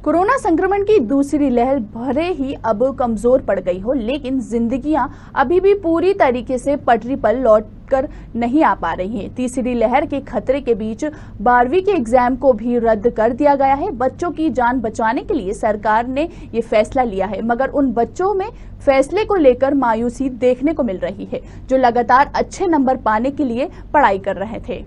Corona संक्रमण की दूसरी लहर भले ही अब कमजोर पड़ गई हो, लेकिन जिंदगियां अभी भी पूरी तरीके से पटरी पर लौटकर नहीं आ पा रही हैं। तीसरी लहर के खतरे के बीच 12वीं के एग्जाम को भी रद्द कर दिया गया है। बच्चों की जान बचाने के लिए सरकार ने ये फैसला लिया है, मगर उन बच्चों में फैसले को लेकर मायूसी देखने को मिल रही है जो लगातार अच्छे नंबर पाने के लिए पढ़ाई कर रहे थे।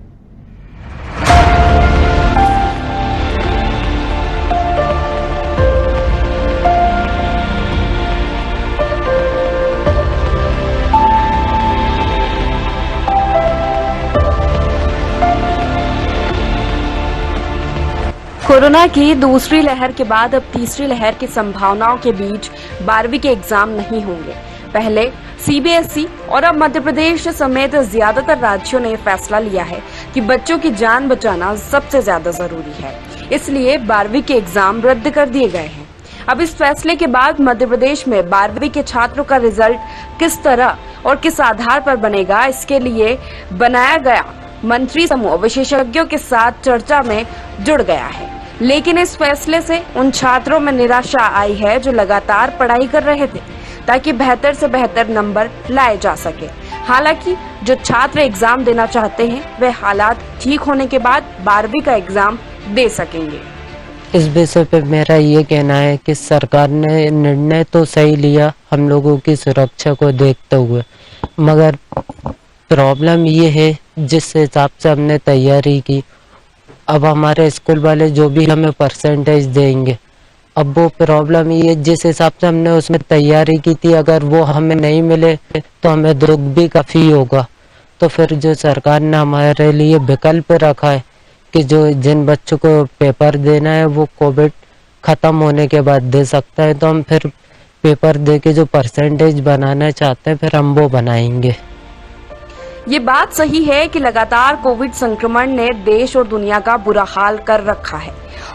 कोरोना की दूसरी लहर के बाद अब तीसरी लहर की संभावनाओं के बीच 12वीं के एग्जाम नहीं होंगे। पहले सीबीएसई और अब मध्य प्रदेश समेत ज्यादातर राज्यों ने फैसला लिया है कि बच्चों की जान बचाना सबसे ज्यादा जरूरी है, इसलिए 12वीं के एग्जाम रद्द कर दिए गए हैं। अब इस फैसले के बाद मध्य प्रदेश में 12वीं के छात्रों का रिजल्ट किस तरह और किस आधार पर बनेगा, इसके लिए बनाया गया मंत्री समूह विशेषज्ञों के साथ चर्चा में जुड़ गया है। लेकिन इस फैसले से उन छात्रों में निराशा आई है जो लगातार पढ़ाई कर रहे थे ताकि बेहतर से बेहतर नंबर लाए जा सके। हालांकि जो छात्र एग्जाम देना चाहते हैं वे हालात ठीक होने के बाद 12वीं का एग्जाम दे सकेंगे। इस विषय पे मेरा ये कहना है कि सरकार ने निर्णय तो सही लिया हम लोगों की सुरक्षा को देखते हुए, मगर प्रॉब्लम ये है जिस हिसाब से हमने तैयारी की, अब हमारे स्कूल वाले जो भी हमें परसेंटेज देंगे, अब वो प्रॉब्लम ये जिस हिसाब से हमने उसमें तैयारी की थी अगर वो हमें नहीं मिले तो हमें दुख भी काफ़ी होगा। तो फिर जो सरकार ने हमारे लिए विकल्प रखा है कि जो जिन बच्चों को पेपर देना है वो कोविड ख़त्म होने के बाद दे सकता है, तो हम फिर पेपर दे के जो परसेंटेज बनाना चाहते हैं फिर हम वो बनाएंगे। ये बात सही है कि लगातार कोविड संक्रमण ने देश और दुनिया का बुरा हाल कर रखा है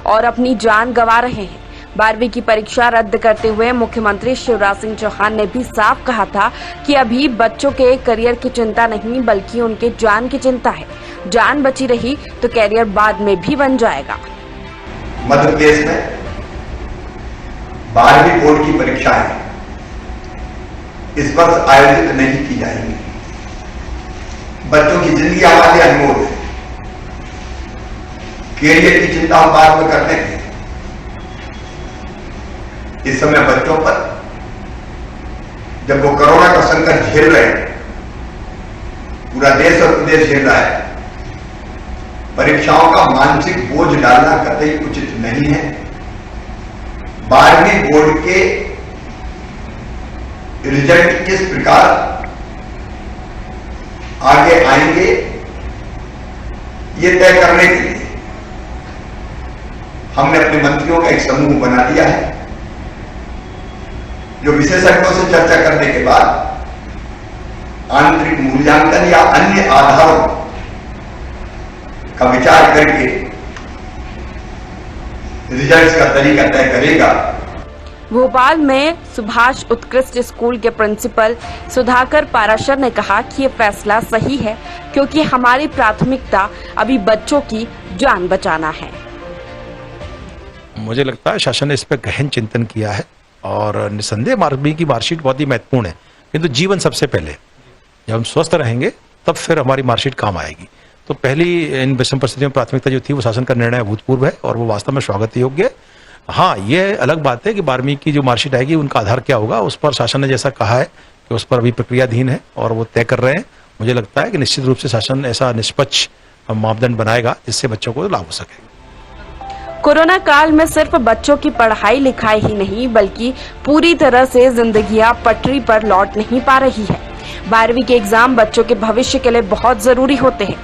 और अपनी जान गंवा रहे हैं। 12वीं की परीक्षा रद्द करते हुए मुख्यमंत्री शिवराज सिंह चौहान ने भी साफ कहा था कि अभी बच्चों के करियर की चिंता नहीं बल्कि उनके जान की चिंता है। जान बची रही तो करियर बाद में भी बन जाएगा। मध्य प्रदेश में 12वीं बोर्ड की परीक्षाएं इस वर्ष आयोजित नहीं की जाएंगी। बच्चों की जिंदगी हमारे अनमोल है। कैरियर की चिंता हम बाद में करते हैं। इस समय बच्चों पर जब वो कोरोना का संकट झेल रहे हैं, पूरा देश और प्रदेश झेल रहा है, परीक्षाओं का मानसिक बोझ डालना कतई उचित नहीं है। 12वीं बोर्ड के रिजल्ट किस प्रकार आगे आएंगे ये तय करने के लिए हमने अपने मंत्रियों का एक समूह बना दिया है जो विशेषज्ञों से चर्चा करने के बाद आंतरिक मूल्यांकन या अन्य आधारों का विचार करके रिजल्ट्स का तरीका तय करेगा। भोपाल में सुभाष उत्कृष्ट स्कूल के प्रिंसिपल सुधाकर पाराशर ने कहा कि ये फैसला सही है क्योंकि हमारी प्राथमिकता अभी बच्चों की जान बचाना है। मुझे लगता है शासन ने इस पर गहन चिंतन किया है और निसंदेह 12वीं की मार्कशीट बहुत ही महत्वपूर्ण है, किंतु जीवन सबसे पहले। जब हम स्वस्थ रहेंगे तब फिर हमारी मार्कशीट काम आएगी। तो पहली इन विषम परिस्थितियों में प्राथमिकता जो थी वो शासन का निर्णय अभूतपूर्व है और वो वास्तव में स्वागत योग्य है। हाँ, ये अलग बात है कि 12वीं की जो मार्कशीट आएगी उनका आधार क्या होगा, उस पर शासन ने जैसा कहा है कि उस पर अभी प्रक्रियाधीन है और वो तय कर रहे हैं। मुझे लगता है कि निश्चित रूप से शासन ऐसा निष्पक्ष मापदंड बनाएगा जिससे बच्चों को लाभ हो सके। कोरोना काल में सिर्फ बच्चों की पढ़ाई लिखाई ही नहीं बल्कि पूरी तरह से जिंदगियां पटरी पर लौट नहीं पा रही है। 12वीं के एग्जाम बच्चों के भविष्य के लिए बहुत जरूरी होते हैं,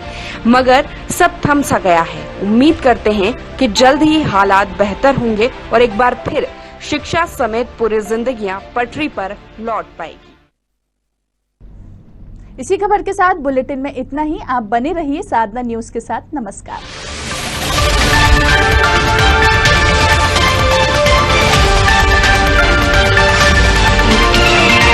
मगर सब थम सा गया है। उम्मीद करते हैं कि जल्द ही हालात बेहतर होंगे और एक बार फिर शिक्षा समेत पूरी जिंदगियां पटरी पर लौट पाएगी। इसी खबर के साथ बुलेटिन में इतना ही। आप बने रहिए साधना न्यूज के साथ। नमस्कार।